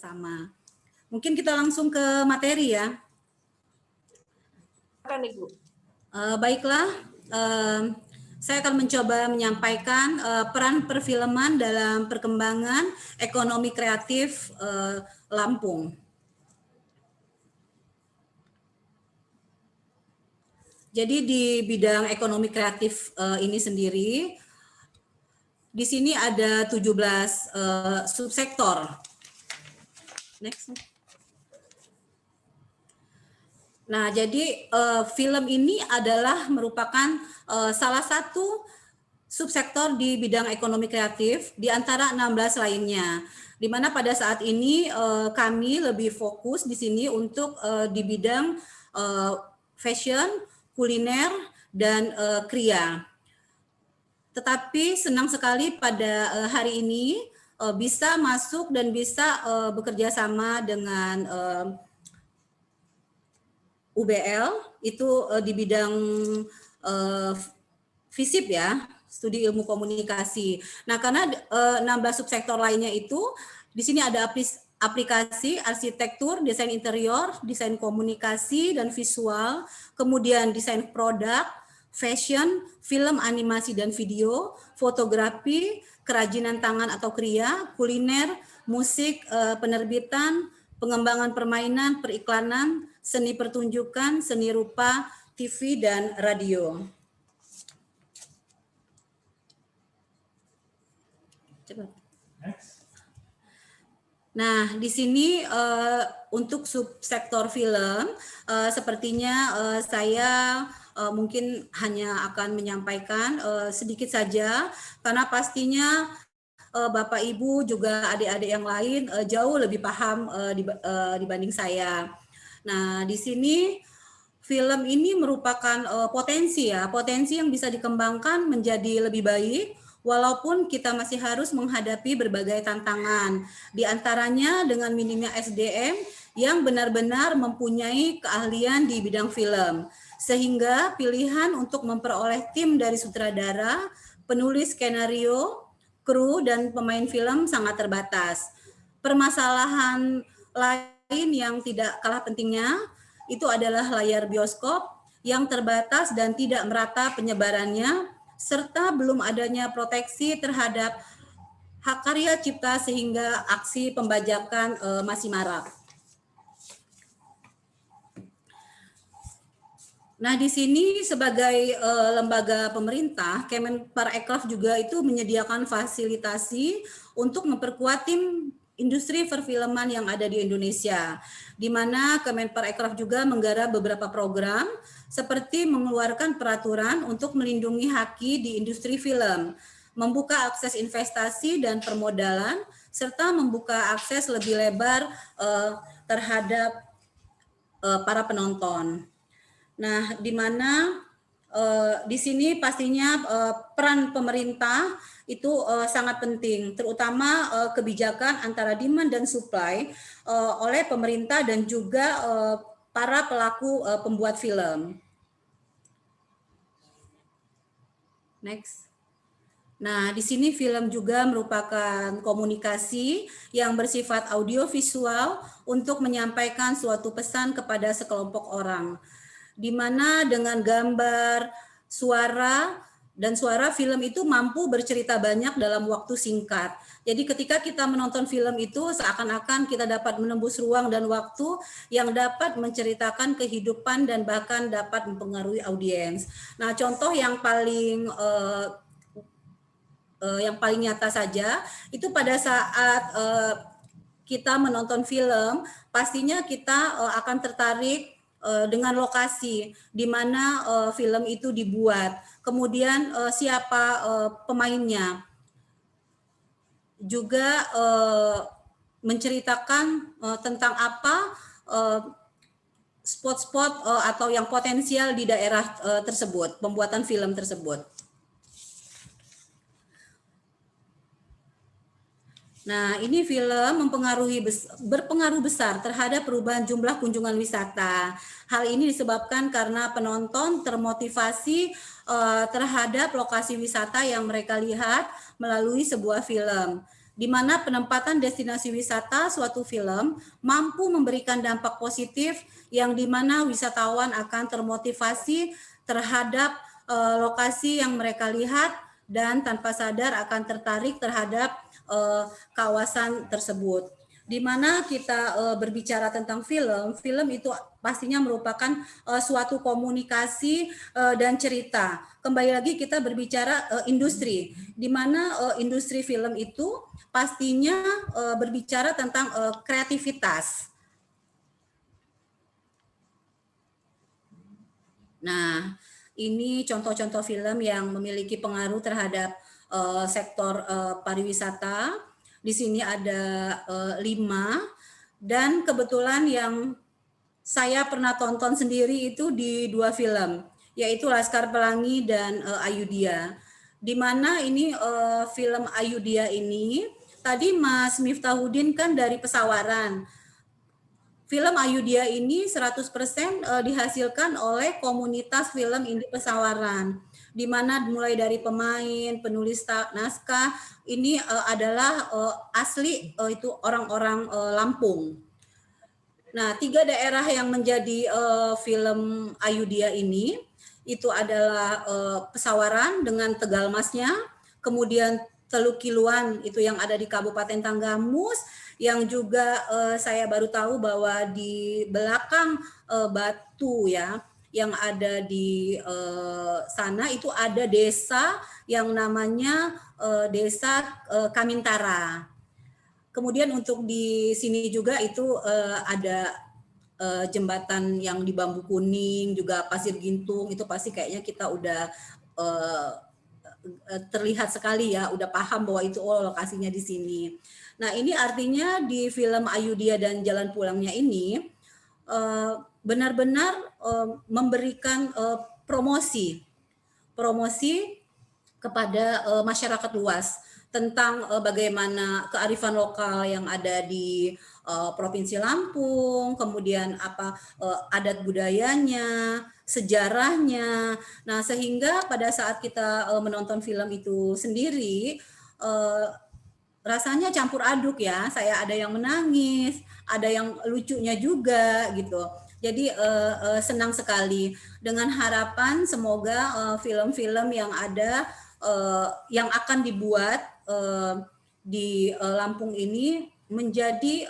bersama. Mungkin kita langsung ke materi ya. Silakan Ibu. Baiklah, saya akan mencoba menyampaikan peran perfilman dalam perkembangan ekonomi kreatif Lampung. Jadi di bidang ekonomi kreatif ini sendiri, di sini ada 17 subsektor. Next. Nah, jadi film ini adalah merupakan salah satu subsektor di bidang ekonomi kreatif di antara 16 lainnya. Di mana pada saat ini kami lebih fokus di sini untuk di bidang fashion, kuliner, dan kria. Tetapi senang sekali pada hari ini bisa masuk dan bisa bekerja sama dengan UBL itu di bidang FISIP ya, studi ilmu komunikasi. Nah, karena 16 subsektor lainnya itu di sini ada aplikasi arsitektur, desain interior, desain komunikasi dan visual, kemudian desain produk, fashion, film, animasi dan video, fotografi, kerajinan tangan atau kria, kuliner, musik, penerbitan, pengembangan permainan, periklanan, seni pertunjukan, seni rupa, TV, dan radio. Coba. Nah, di sini untuk subsektor film, sepertinya saya mungkin hanya akan menyampaikan sedikit saja, karena pastinya Bapak Ibu juga adik-adik yang lain jauh lebih paham dibanding saya. Nah, di sini film ini merupakan potensi ya, potensi yang bisa dikembangkan menjadi lebih baik, walaupun kita masih harus menghadapi berbagai tantangan, di antaranya dengan minimnya SDM yang benar-benar mempunyai keahlian di bidang film, sehingga pilihan untuk memperoleh tim dari sutradara, penulis skenario, kru, dan pemain film sangat terbatas. Permasalahan lain yang tidak kalah pentingnya itu adalah layar bioskop yang terbatas dan tidak merata penyebarannya, serta belum adanya proteksi terhadap hak karya cipta sehingga aksi pembajakan masih marak. Nah, di sini sebagai lembaga pemerintah, Kemenparekraf juga itu menyediakan fasilitasi untuk memperkuat tim industri perfilman yang ada di Indonesia, di mana Kemenparekraf juga menggarap beberapa program seperti mengeluarkan peraturan untuk melindungi haki di industri film, membuka akses investasi dan permodalan, serta membuka akses lebih lebar terhadap para penonton. Nah, di mana di sini pastinya peran pemerintah itu sangat penting, terutama kebijakan antara demand dan supply oleh pemerintah dan juga para pelaku pembuat film. Next. Nah, di sini film juga merupakan komunikasi yang bersifat audiovisual untuk menyampaikan suatu pesan kepada sekelompok orang, di mana dengan gambar, suara, dan suara film itu mampu bercerita banyak dalam waktu singkat. Jadi ketika kita menonton film itu seakan-akan kita dapat menembus ruang dan waktu yang dapat menceritakan kehidupan dan bahkan dapat mempengaruhi audiens. Nah, contoh yang paling nyata saja itu pada saat kita menonton film, pastinya kita akan tertarik dengan lokasi di mana film itu dibuat, kemudian siapa pemainnya, juga menceritakan tentang apa spot-spot atau yang potensial di daerah tersebut, pembuatan film tersebut. Nah, ini film berpengaruh besar terhadap perubahan jumlah kunjungan wisata. Hal ini disebabkan karena penonton termotivasi terhadap lokasi wisata yang mereka lihat melalui sebuah film. di mana penempatan destinasi wisata suatu film mampu memberikan dampak positif yang di mana wisatawan akan termotivasi terhadap lokasi yang mereka lihat dan tanpa sadar akan tertarik terhadap kawasan tersebut. Di mana kita berbicara tentang film, film itu pastinya merupakan suatu komunikasi dan cerita. Kembali lagi kita berbicara industri, di mana industri film itu pastinya berbicara tentang kreativitas. Nah, ini contoh-contoh film yang memiliki pengaruh terhadap sektor pariwisata. Di sini ada 5 dan kebetulan yang saya pernah tonton sendiri itu di 2 film, yaitu Laskar Pelangi dan Ayudhya. Di mana ini film Ayudhya ini tadi Mas Miftahudin kan dari Pesawaran. Film Ayudhya ini 100% dihasilkan oleh komunitas film Indi Pesawaran, di mana mulai dari pemain, penulis naskah, ini adalah asli itu orang-orang Lampung. Nah, 3 daerah yang menjadi film Ayudhya ini, itu adalah Pesawaran dengan Tegalmasnya, kemudian Teluk Kiluan itu yang ada di Kabupaten Tanggamus, yang juga saya baru tahu bahwa di belakang Batu ya, yang ada di sana itu ada desa yang namanya Desa Kamintara. Kemudian untuk di sini juga itu ada jembatan yang di Bambu Kuning, juga Pasir Gintung, itu pasti kayaknya kita udah terlihat sekali ya, udah paham bahwa itu lokasinya di sini. Nah, ini artinya di film Ayudhya dan Jalan Pulangnya ini benar-benar memberikan promosi kepada masyarakat luas tentang bagaimana kearifan lokal yang ada di Provinsi Lampung, kemudian apa adat budayanya, sejarahnya. Nah, sehingga pada saat kita menonton film itu sendiri rasanya campur aduk ya. Saya ada yang menangis, ada yang lucunya juga gitu. Jadi senang sekali dengan harapan semoga film-film yang ada yang akan dibuat di Lampung ini menjadi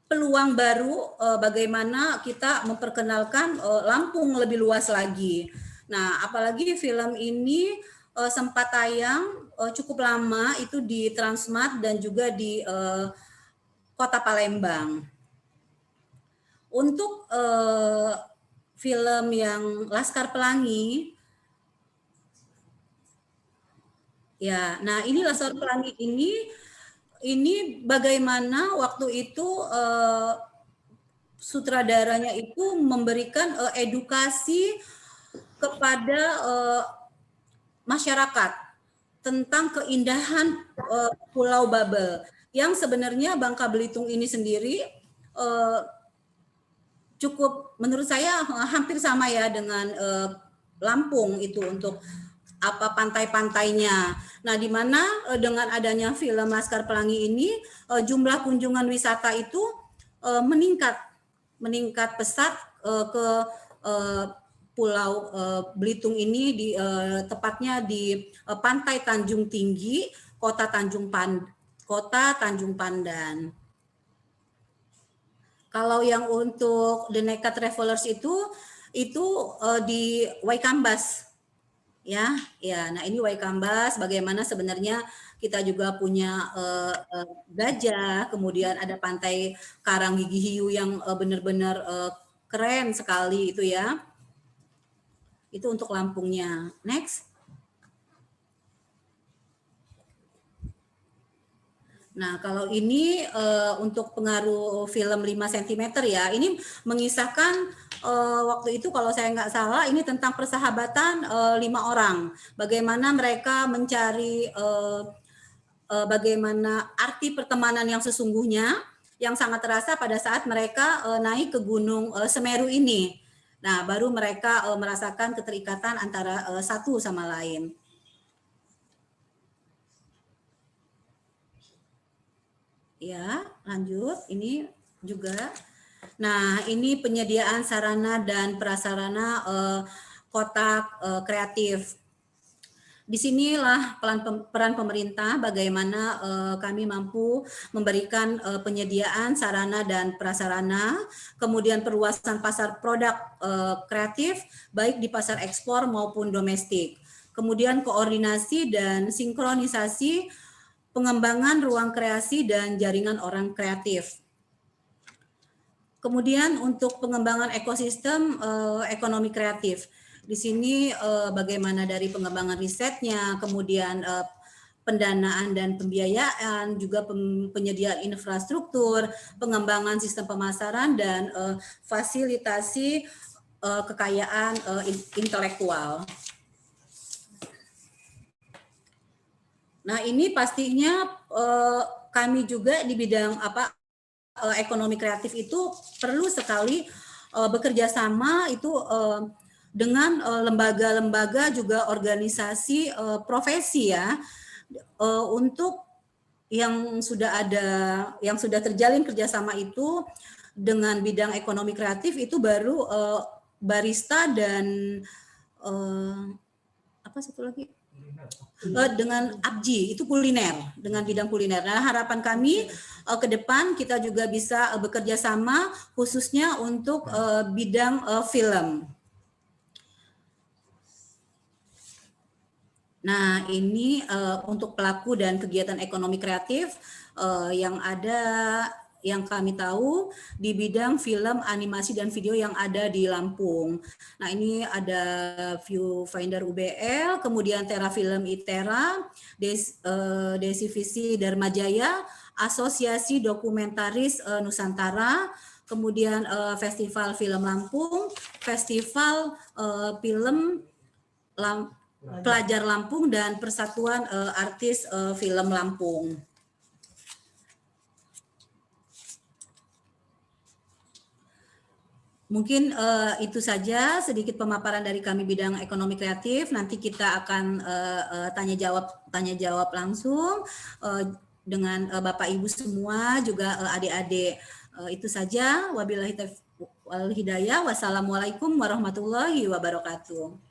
peluang baru bagaimana kita memperkenalkan Lampung lebih luas lagi. Nah, apalagi film ini sempat tayang cukup lama itu di Transmart dan juga di Kota Palembang. Untuk film yang Laskar Pelangi, ya, nah ini Laskar Pelangi ini bagaimana waktu itu sutradaranya itu memberikan edukasi kepada masyarakat tentang keindahan Pulau Babel yang sebenarnya Bangka Belitung ini sendiri cukup menurut saya hampir sama ya dengan Lampung itu untuk apa pantai-pantainya. Nah, di mana dengan adanya film Laskar Pelangi ini jumlah kunjungan wisata itu meningkat pesat ke Pulau Belitung ini tepatnya di Pantai Tanjung Tinggi, Kota Tanjung Pandan. Kalau yang untuk The Naked Travelers itu di Waikambas, ya. Nah ini Waikambas, bagaimana sebenarnya kita juga punya gajah, kemudian ada Pantai Karang Gigi Hiu yang benar-benar keren sekali itu ya. Itu untuk Lampungnya. Next. Nah, kalau ini untuk pengaruh film 5 cm ya, ini mengisahkan waktu itu kalau saya nggak salah ini tentang persahabatan 5 orang. Bagaimana mereka mencari bagaimana arti pertemanan yang sesungguhnya yang sangat terasa pada saat mereka naik ke Gunung Semeru ini. Nah, baru mereka merasakan keterikatan antara satu sama lain. Ya, lanjut. Ini juga. Nah, ini penyediaan sarana dan prasarana kotak kreatif. Disinilah peran pemerintah bagaimana kami mampu memberikan penyediaan sarana dan prasarana, kemudian perluasan pasar produk kreatif baik di pasar ekspor maupun domestik. Kemudian koordinasi dan sinkronisasi pengembangan ruang kreasi dan jaringan orang kreatif. Kemudian untuk pengembangan ekosistem ekonomi kreatif. Di sini bagaimana dari pengembangan risetnya, kemudian pendanaan dan pembiayaan, juga penyediaan infrastruktur, pengembangan sistem pemasaran, dan fasilitasi kekayaan intelektual. Nah, ini pastinya kami juga di bidang ekonomi kreatif itu perlu sekali bekerja sama itu dengan lembaga-lembaga juga organisasi profesi ya, untuk yang sudah ada, yang sudah terjalin kerjasama itu dengan bidang ekonomi kreatif itu baru barista dan apa satu lagi? Dengan abji, itu kuliner, dengan bidang kuliner. Nah, harapan kami ke depan kita juga bisa bekerja sama khususnya untuk bidang film. Nah, ini untuk pelaku dan kegiatan ekonomi kreatif yang ada, yang kami tahu di bidang film, animasi, dan video yang ada di Lampung. Nah, ini ada Viewfinder UBL, kemudian Tera Film ITERA, Desivisi Dharma Jaya, Asosiasi Dokumentaris Nusantara, kemudian Festival Film Lampung, Festival Film Pelajar Lampung, dan Persatuan Artis Film Lampung. Mungkin itu saja sedikit pemaparan dari kami bidang ekonomi kreatif. Nanti kita akan tanya jawab langsung dengan Bapak Ibu semua, juga adik-adik. Itu saja. Wabillahi taufiq wal hidayah. Wassalamualaikum warahmatullahi wabarakatuh.